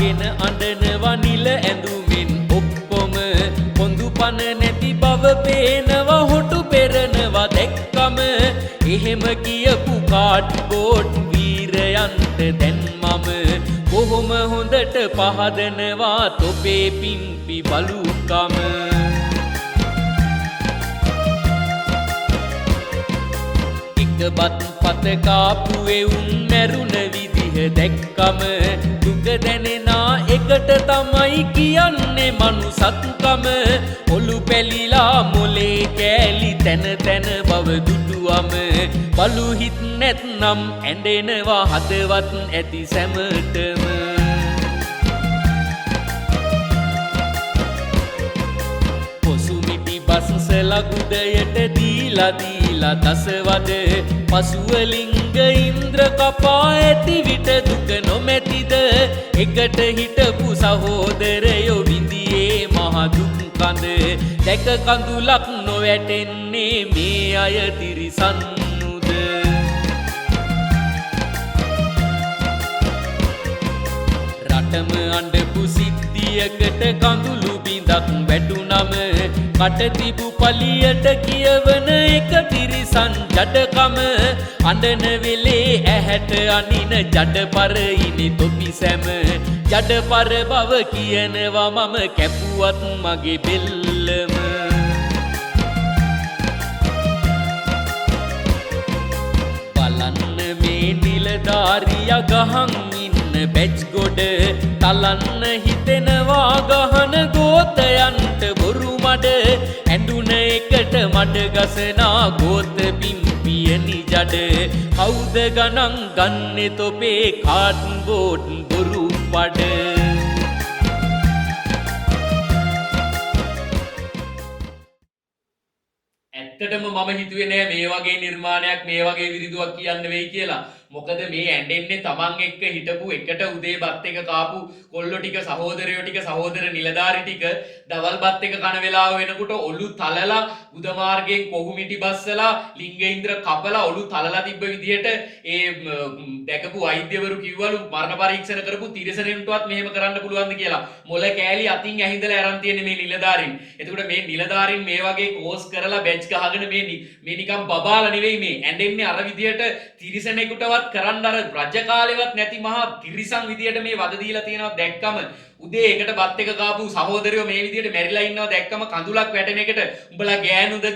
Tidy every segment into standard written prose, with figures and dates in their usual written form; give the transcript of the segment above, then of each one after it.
බලාගෙන අඬනවා නිල ඇඳුමින් ඔක්කොම පොඳු පන නැති බව පේනවා හොටු පෙරනවා දැක්කම එහෙම කියපු කාඩ්බෝඩ් වීරයන්ට දැන් මම කොහොම හොඳට පහදනවා තොපේ පිම්පි බලුකම බත් පත කාපු එවුන් මැරුණ විදිහ දැක්කම දුක දැනෙනා එකට තමයි කියන්නේ මනුසත්කම ඔලු පැලිලා මොලේ කෑලි තැන තැන බව දුටුවම බලු හිත් නැත්නම් ඇඬෙනවා හදවත් ඇති සැමටම පොසුමිටි බස්සලා ගුඩයට දීලා දසවද පසුවලිංග ඉන්ද්‍ර කපා ඇති විට දුක නොමැතිද එකට හිටපු සහෝදරයෝ විඳියේ මහ දුක් කඳ දැක කඳුලක් නොවැටෙන්නේ මේ අය තිරිසන්නුද රටම අඬපු සිද්ධියකට කඳුළු බිඳක් වැටුනම කට තිබු පලියට කියවන එක තිරිසන් ජඩකම අඬන වෙලේ ඇහැට අනින ජඩපර ඉනි තොපි සැම ජඩපර බව කියනවා මම කැපුවත් මගේ බෙල්ලම බලන්න මේ නිලධාරියා ගහන් ඉන්න බැච් ගොඩ තලන්න හිතෙනවා ගහන ගෝතයන්ට බොරු මඩ ඇඳුන එකට මඩ ගසනා ගෝත පිම්පියනි ජඩ කවුද ගණන් ගන්නෙ තොපේ කාඩ්බෝඩ් බොරු පඩ ඇත්තටම මම හිතුවේ නෑ මේ වගේ නිර්මාණයක් මේ වගේ විරිදුවක් කියන්න වෙයි කියලා. මොකද මේ ඇඬෙන්නේ තමන් එක්ක හිටපු එකට උදේ බත් එක කාපු කොල්ලෝ ටික සහෝදරයෝ ටික සහෝදර නිලධාරි ටික දවල් බත් එක කන වෙලාව වෙනකොට ඔලු තලලා බුද මාර්ගයෙන් කොහුමිටි බස්සලා ලිංගේන්ද්‍ර කපලා ඔලු තලලා තිබ්බ විදිහට ඒ දැකපු වෛද්‍යවරු කිව්වලු මරණ පරීක්ෂණ කරපු තිරසනෙන්ටවත් මෙහෙම කරන්න පුළුවන්ද කියලා. මොළ කෑලි අතින් ඇහිඳලා අරන් තියෙන මේ නිලධාරින්. එතකොට මේ නිලධාරින් මේ වගේ කෝස් කරලා බැච් ගහගෙන මේ නිකම් බබාලා නෙවෙයි මේ ඇඬෙන්නේ අර විදිහට තිරසනෙකුට කරන්න අර රජ කාලෙවත් නැති මහා තිරිසන් විදියට මේ වද දීලා තියෙනවා දැක්කම උදේ එකට බත් එක කාපු සහෝදරයෝ මේ විදියට මැරිලා ඉන්නවා දැක්කම කඳුලක් වැටෙන එකට උඹලා ගෑනුද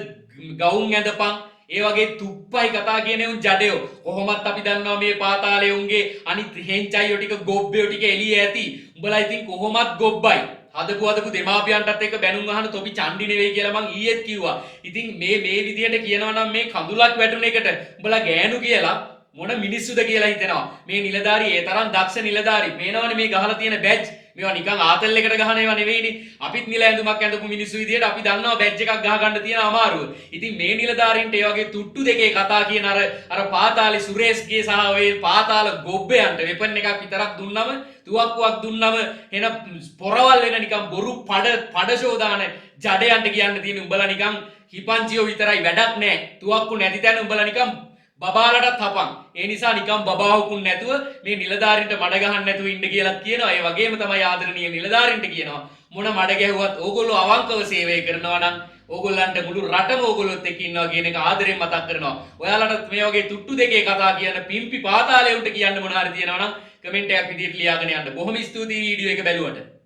ගවුම් ඇඳපන් ඒ වගේ තුප්පයි කතා කියන උන් ජඩයෝ කොහොමත් අපි දන්නවා මේ පාතාලේ උන්ගේ අනිත් හෙන්චයියෝ ටික ගොබ්බයෝ ටික එළිය ඇති උඹලා ඉතින් කොහොමත් ගොබ්බයි හදපු දෙමාපියන්ටත් එක්ක බැනුම් අහන තොපි චණ්ඩි නෙවෙයි කියලා මං ඊයේත් කිව්වා ඉතින් මේ විදියට කියනවා නම් මේ කඳුලක් වැටුන එකට උඹලා ගෑනු කියලා මොන මිනිස්සුද කියලා හිතෙනවා මේ නිලධාරි ඒ තරම් දක්ෂ නිලධාරි මේනවනේ මේ ගහලා තියෙන බැජ් මේවා නිකන් ආතල් එකට ගහන ඒවා නෙවෙයිනේ අපිත් නිල ඇඳුමක් ඇඳපු මිනිස්සු විදියට අපි දන්නවා බැජ් එකක් ගහ ගන්න තියෙන අමාරුව ඉතින් මේ නිලධාරින්ට ඒ වගේ තුට්ටු දෙකේ කතා කියන අර පාතාලේ සුරේෂ්ගේ සහ ඔය පාතාල ගොබ්බයන්ට වෙපන් එකක් විතරක් දුන්නම තුවක්කුවක් දුන්නම එන පොරවල් වෙන නිකන් බොරු පඩ ෂෝදාන ජඩයන්ට කියන්න තියෙන උඹලා නිකන් හිපංචියෝ විතරයි වැඩක් නැහැ තුවක්කු නැති තැන උඹලා නිකන් බබාලටත් හපන් ඒ නිසා නිකම් බබාවුකුන් නැතුව මේ නිලධාරින්ට මඩ ගහන්න නැතුව ඉන්න කියලා කියනවා ඒ වගේම තමයි ආදරණීය නිලධාරින්ට කියනවා මොන මඩ ගැහුවත් ඕගොල්ලෝ අවංකව සේවය කරනවා නම් ඕගොල්ලන්ට මුළු රටම ඕගොල්ලොත් එක්ක ඉන්නවා කියන එක ආදරෙන් මතක් කරනවා ඔයාලට මේ වගේ තුට්ටු දෙකේ කතා කියන පිම්පි පාතාලේ උන්ට කියන්න මොන හරි තියෙනවා නම් කමෙන්ට් එකක් විදියට ලියාගෙන යන්න බොහොම ස්තුතියි වීඩියෝ එක බැලුවට